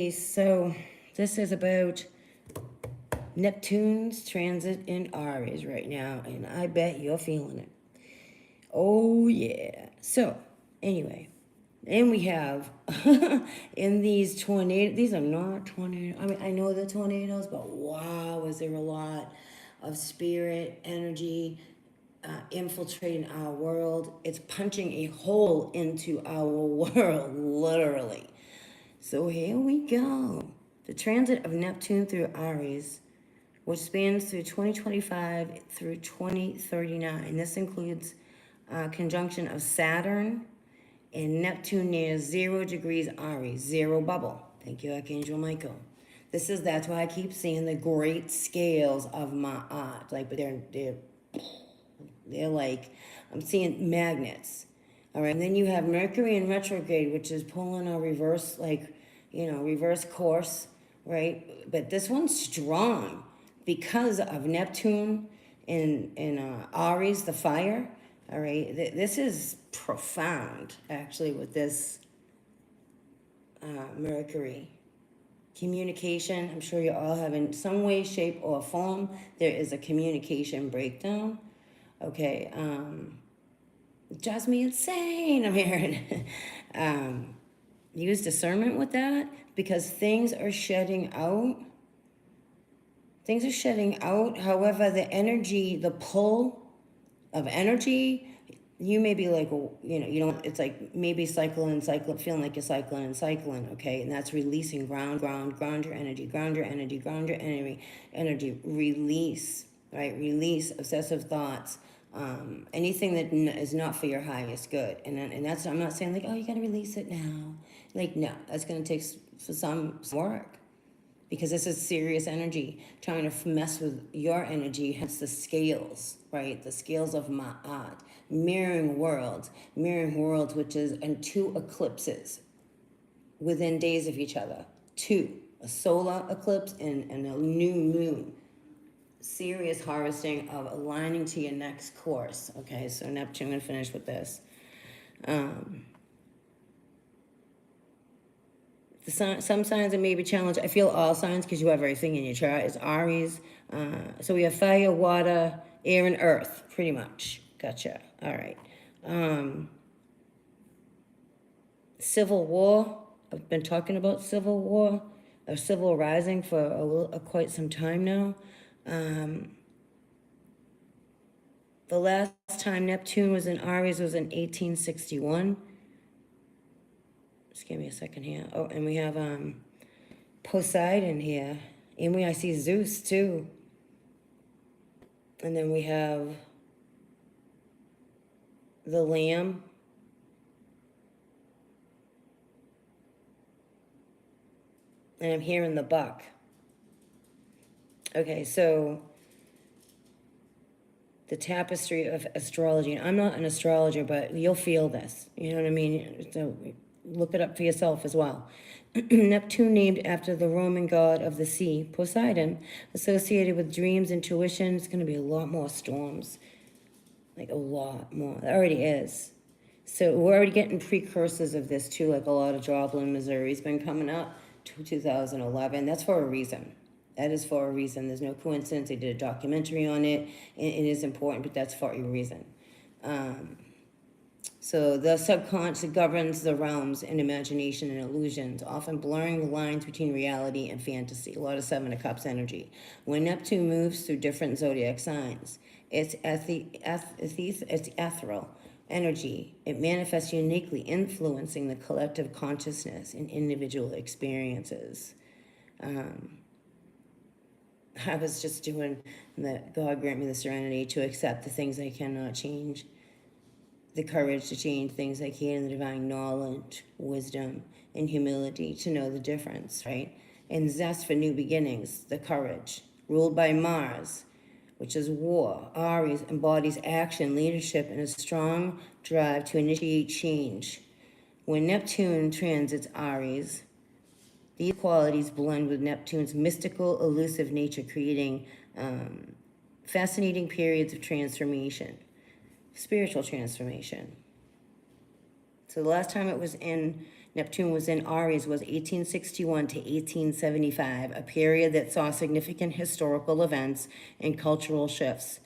So this is about Neptune's transit in Aries right now, and I bet you're feeling it. Oh yeah. So anyway, and we have in these tornadoes, these are not tornadoes. I mean, I know they're tornadoes, but wow, is there a lot of spirit energy infiltrating our world. It's punching a hole into our world, literally. So here we go. The transit of Neptune through Aries, which spans through 2025 through 2039. This includes conjunction of Saturn and Neptune near 0 degrees Aries, zero bubble. Thank you, Archangel Michael. That's why I keep seeing the great scales of my art. Like, but they're like, I'm seeing magnets. All right. And then you have Mercury in retrograde, which is pulling a reverse, like, reverse course, right? But this one's strong because of Neptune in Aries, the fire. All right. This is profound, actually, with this Mercury. Communication, I'm sure you all have in some way, shape, or form, there is a communication breakdown. Okay, it drives me insane. I'm hearing use discernment with that because things are shedding out. Things are shedding out. However, the energy, the pull of energy, you may be like, well, you don't, it's like maybe cycling, feeling like you're cycling and cycling, okay? And that's releasing, ground your energy, ground your energy, release, right? Release obsessive thoughts, anything that is not for your highest good. And that's, I'm not saying like, oh, you gotta release it now. Like, no, that's gonna take for some work because this is serious energy trying to mess with your energy, hence the scales, right? The scales of Ma'at, mirroring worlds, which is in two eclipses within days of each other. Two, a solar eclipse and a new moon. Serious harvesting of aligning to your next course. Okay, so Neptune, I'm gonna finish with this. Some signs that may be challenged. I feel all signs because you have everything in your chart is Aries. So we have fire, water, air, and earth, pretty much. Gotcha. All right. Civil war. I've been talking about civil war or civil rising for quite some time now. The last time Neptune was in Aries was in 1861. Just give me a second here. Oh, and we have Poseidon here. And I see Zeus too. And then we have the lamb. And I'm hearing the buck. Okay, so the tapestry of astrology. I'm not an astrologer, but you'll feel this. You know what I mean? So look it up for yourself as well. Neptune, named after the Roman god of the sea, Poseidon, associated with dreams, intuition. It's going to be a lot more storms. Like a lot more. It already is. So we're already getting precursors of this too, like a lot of Joplin, Missouri's been coming up to 2011. That's for a reason. That is for a reason. There's no coincidence. They did a documentary on it. It is important, but that's for a reason. So the subconscious governs the realms in imagination and illusions, often blurring the lines between reality and fantasy. A lot of Seven of Cups energy. When Neptune moves through different zodiac signs, it's ethereal energy. It manifests uniquely, influencing the collective consciousness and individual experiences. I was just doing that. God grant me the serenity to accept the things I cannot change, the courage to change things I can, the divine knowledge, wisdom, and humility to know the difference, right? And zest for new beginnings, the courage. Ruled by Mars, which is war. Aries embodies action, leadership, and a strong drive to initiate change. When Neptune transits Aries, these qualities blend with Neptune's mystical, elusive nature, creating fascinating periods of transformation, spiritual transformation. So the last time it was in Neptune was in Aries was 1861 to 1875, a period that saw significant historical events and cultural shifts.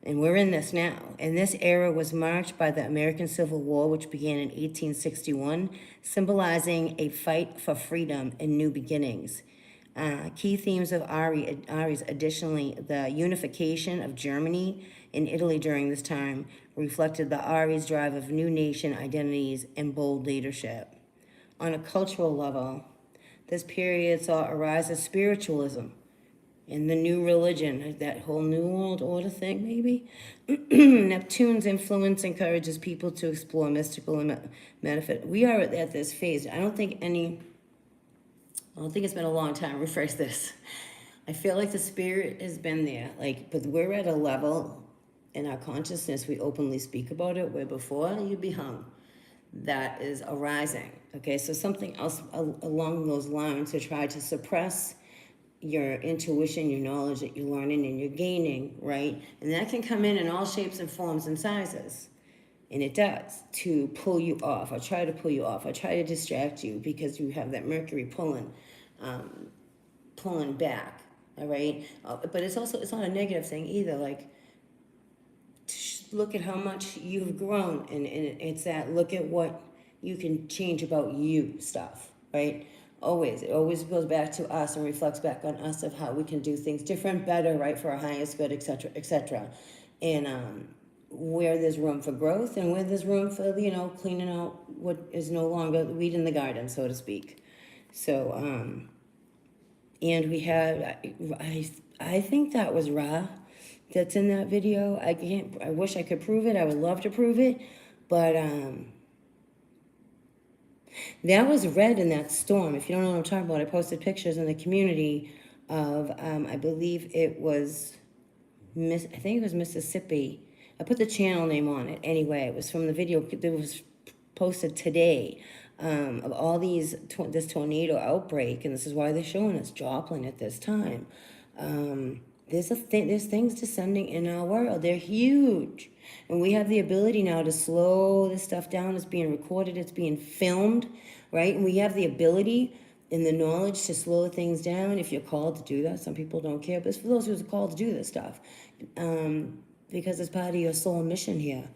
And we're in this now. And this era was marked by the American Civil War, which began in 1861, symbolizing a fight for freedom and new beginnings. Key themes of Aries, additionally, the unification of Germany and Italy during this time reflected the Aries drive of new nation identities and bold leadership. On a cultural level, this period saw a rise of spiritualism and the new religion, that whole New World Order thing, maybe. Neptune's influence encourages people to explore mystical and metaphysical. We are at this phase. I don't think it's been a long time. Rephrase this. I feel like the spirit has been there, but we're at a level in our consciousness, we openly speak about it, where before you'd be hung. That is arising. Okay, so something else along those lines to try to suppress your intuition, your knowledge that you're learning and you're gaining, right? And that can come in all shapes and forms and sizes. And it does, to pull you off. I try to pull you off. I try to distract you because you have that Mercury pulling back, all right? But it's not a negative thing either. Look at how much you've grown. And it's that look at what you can change about you stuff, right? It always goes back to us and reflects back on us of how we can do things different, better, right, for our highest good, etc., etc. And where there's room for growth and where there's room for, cleaning out what is no longer weed in the garden, so to speak. So, and we had, I think that was Ra that's in that video. I wish I could prove it. I would love to prove it, but that was red in that storm. If you don't know what I'm talking about, I posted pictures in the community of, I believe it was, I think it was Mississippi. I put the channel name on it anyway. It was from the video that was posted today of all this tornado outbreak, and this is why they're showing us Joplin at this time. There's things descending in our world. They're huge. And we have the ability now to slow this stuff down. It's being recorded. It's being filmed, right? And we have the ability and the knowledge to slow things down if you're called to do that. Some people don't care, but it's for those who are called to do this stuff. Because it's part of your soul mission here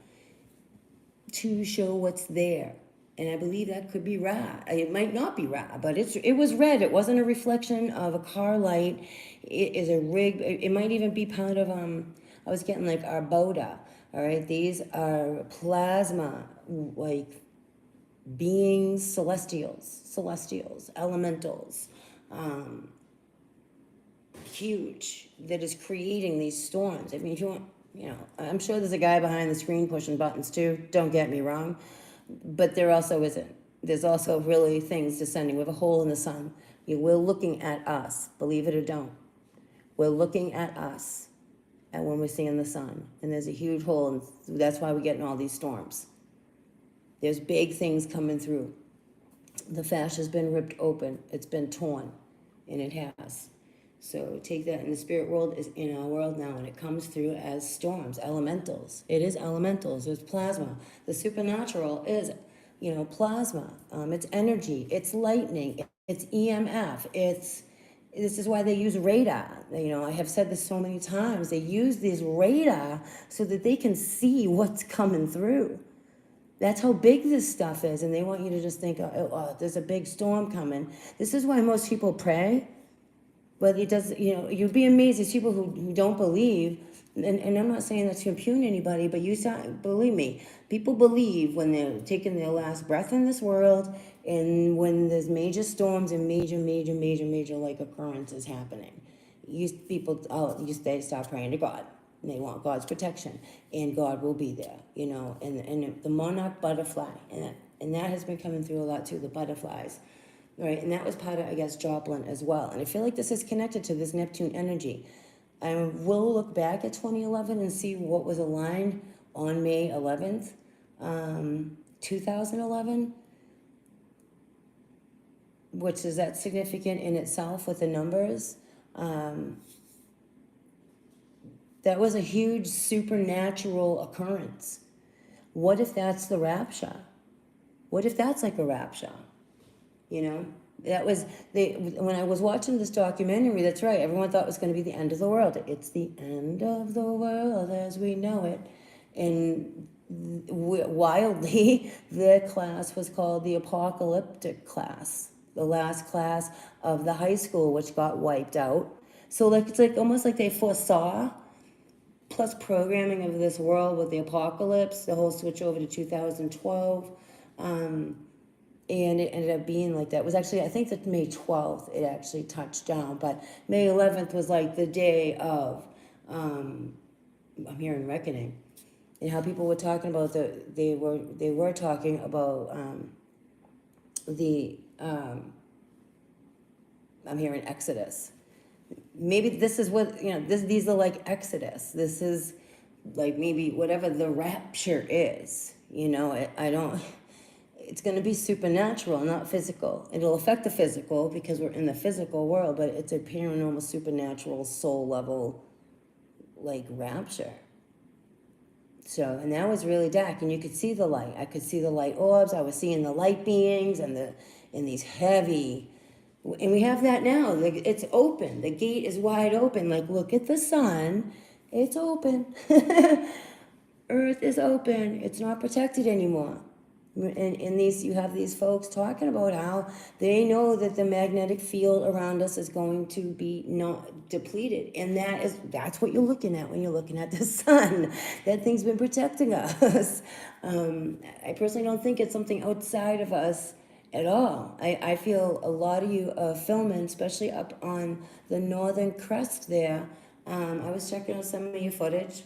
to show what's there. And I believe that could be Ra. It might not be Ra, but it was red. It wasn't a reflection of a car light. It is a rig. It might even be part of, I was getting Arboda. All right, these are plasma, beings, celestials, elementals, huge, that is creating these storms. I mean, if you want, I'm sure there's a guy behind the screen pushing buttons too, don't get me wrong, but there also isn't. There's also really things descending. We have a hole in the sun. We're looking at us, believe it or don't. We're looking at us. And when we're seeing the sun, and there's a huge hole, and that's why we're getting all these storms. There's big things coming through. The fascia's been ripped open. It's been torn, and it has. So take that, and the spirit world is in our world now, and it comes through as storms, elementals. It is elementals. There's plasma. The supernatural is, plasma. It's energy. It's lightning. It's EMF. This is why they use radar. I have said this so many times. They use this radar so that they can see what's coming through. That's how big this stuff is. And they want you to just think, oh, there's a big storm coming. This is why most people pray. But it does, you'd be amazed. There's people who don't believe. And I'm not saying that to impugn anybody, but believe me, people believe when they're taking their last breath in this world, and when there's major storms and major occurrences happening. They start praying to God. And they want God's protection, and God will be there, and the monarch butterfly, and that has been coming through a lot too, the butterflies. Right, and that was part of, I guess, Joplin as well. And I feel like this is connected to this Neptune energy. And we'll look back at 2011 and see what was aligned on May 11th, 2011, which is that significant in itself with the numbers. That was a huge supernatural occurrence. What if that's the rapture? What if that's like a rapture? you know. That was when I was watching this documentary, that's right, everyone thought it was going to be the end of the world. It's the end of the world as we know it. And wildly, the class was called the apocalyptic class, the last class of the high school, which got wiped out. So like it's like almost like they foresaw, plus programming of this world with the apocalypse, the whole switch over to 2012. And it ended up being like that. It was actually, I think that May 12th it actually touched down, but May 11th was like the day of, I'm hearing reckoning, and how people were talking about they were talking about I'm hearing Exodus. Maybe this is what, these are like Exodus. This is like maybe whatever the rapture is, I don't, it's going to be supernatural, not physical. It'll affect the physical because we're in the physical world, but it's a paranormal, supernatural, soul level, like rapture. So, and that was really dark, and you could see the light. I could see the light orbs. I was seeing the light beings and these heavy, and we have that now. It's open. The gate is wide open. Like, look at the sun. It's open. Earth is open. It's not protected anymore. And you have these folks talking about how they know that the magnetic field around us is going to be not depleted, and that's what you're looking at when you're looking at the sun. That thing's been protecting us. I personally don't think it's something outside of us at all. I feel a lot of you are filming, especially up on the northern crest there. I was checking out some of your footage.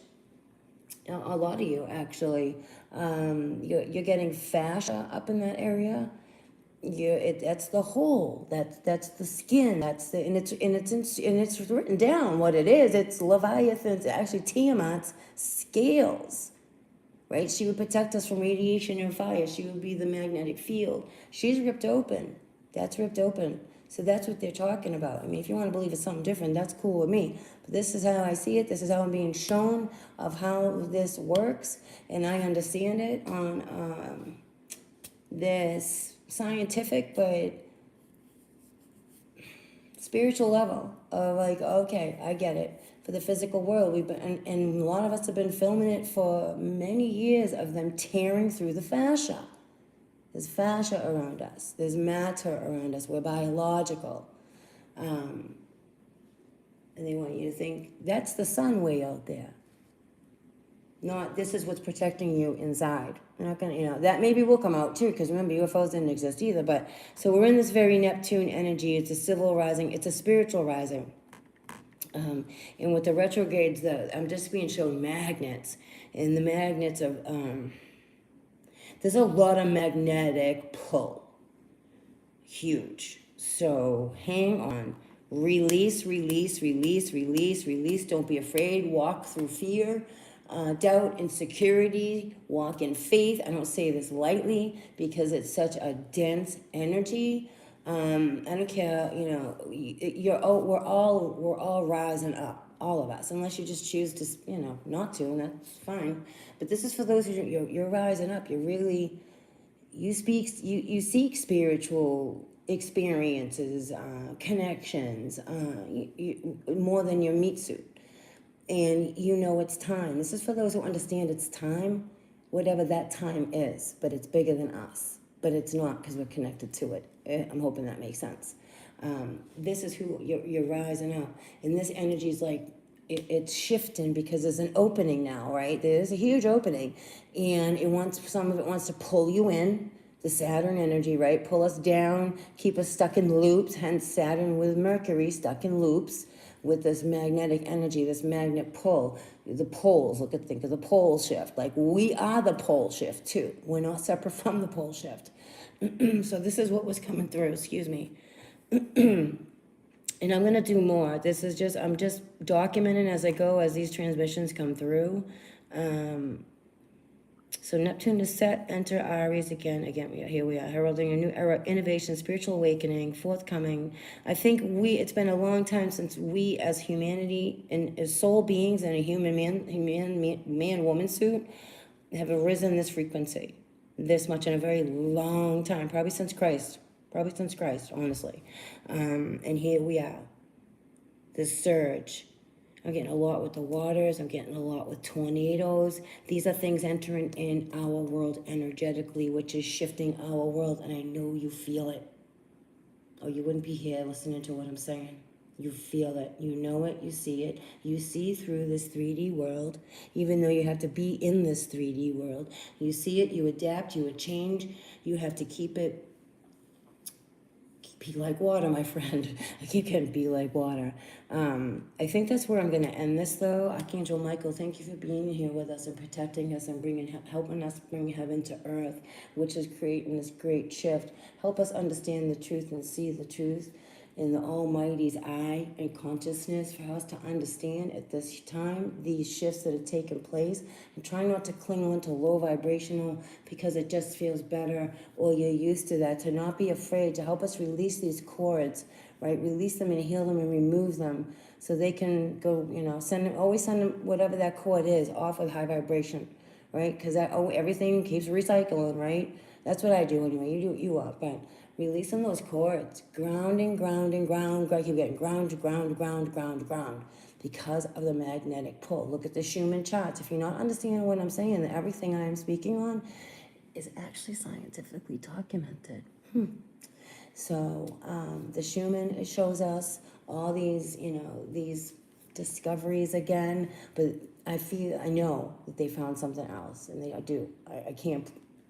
A lot of you actually, you're getting fascia up in that area. That's the hole. That's the skin. And it's written down what it is. It's Leviathan's, actually Tiamat's scales, right? She would protect us from radiation and fire. She would be the magnetic field. She's ripped open. That's ripped open. So that's what they're talking about. I mean, if you want to believe it's something different, that's cool with me. But this is how I see it. This is how I'm being shown of how this works. And I understand it on this scientific but spiritual level of like, okay, I get it. For the physical world, and a lot of us have been filming it for many years of them tearing through the fascia. There's fascia around us. There's matter around us. We're biological. And they want you to think that's the sun way out there. Not this is what's protecting you inside. We're not going to, that maybe will come out too, because remember, UFOs didn't exist either. But so we're in this very Neptune energy. It's a civil rising. It's a spiritual rising. And with the retrogrades, I'm just being shown magnets. And the magnets of... there's a lot of magnetic pull. Huge. So hang on. Release, release, release, release, release. Don't be afraid. Walk through fear, doubt, insecurity. Walk in faith. I don't say this lightly because it's such a dense energy. I don't care, we're all rising up. All of us, unless you just choose to, not to, and that's fine. But this is for those who you're rising up. You're really, you seek spiritual experiences, connections, more than your meat suit, and it's time. This is for those who understand it's time, whatever that time is. But it's bigger than us. But it's not because we're connected to it. I'm hoping that makes sense. This is who you're rising up, and this energy is like it's shifting because there's an opening now, right? There's a huge opening, and some of it wants to pull you in, the Saturn energy, right? Pull us down, keep us stuck in loops. Hence Saturn with Mercury stuck in loops with this magnetic energy, this magnet pull. The poles. Think of the pole shift. Like we are the pole shift too. We're not separate from the pole shift. So this is what was coming through. Excuse me. And I'm going to do more. I'm just documenting as I go, as these transmissions come through. So Neptune is set, enter Aries again, here we are, heralding a new era, innovation, spiritual awakening, forthcoming. I think it's been a long time since we as humanity and as soul beings in a human man-woman suit have arisen this frequency, this much in a very long time, probably since Christ. Probably since Christ, honestly. And here we are, this surge. I'm getting a lot with the waters. I'm getting a lot with tornadoes. These are things entering in our world energetically, which is shifting our world. And I know you feel it. Or you wouldn't be here listening to what I'm saying. You feel it. You know it. You see it. You see through this 3D world, even though you have to be in this 3D world. You see it. You adapt. You would change. You have to keep it. Be like water, my friend. I keep getting be like water. I think that's where I'm going to end this, though. Archangel Michael, thank you for being here with us and protecting us and helping us bring heaven to earth, which is creating this great shift. Help us understand the truth and see the truth in the Almighty's eye and consciousness for us to understand at this time these shifts that have taken place, and try not to cling on to low vibrational because it just feels better or you're used to that, to not be afraid, to help us release these cords, right? Release them and heal them and remove them so they can go, always send them, whatever that cord is, off with high vibration, right? Because everything keeps recycling, right? That's what I do anyway. You do what you want, but releasing those cords, grounding, ground. I keep getting ground, because of the magnetic pull. Look at the Schumann charts. If you're not understanding what I'm saying, that everything I am speaking on is actually scientifically documented. So the Schumann, it shows us all these, these discoveries again, but I know that they found something else, and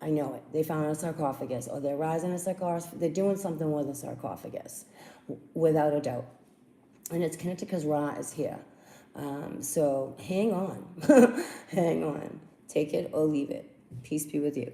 I know it. They found a sarcophagus, or they're rising a sarcophagus. They're doing something with a sarcophagus, without a doubt. And it's connected because Ra is here. So hang on. Hang on. Take it or leave it. Peace be with you.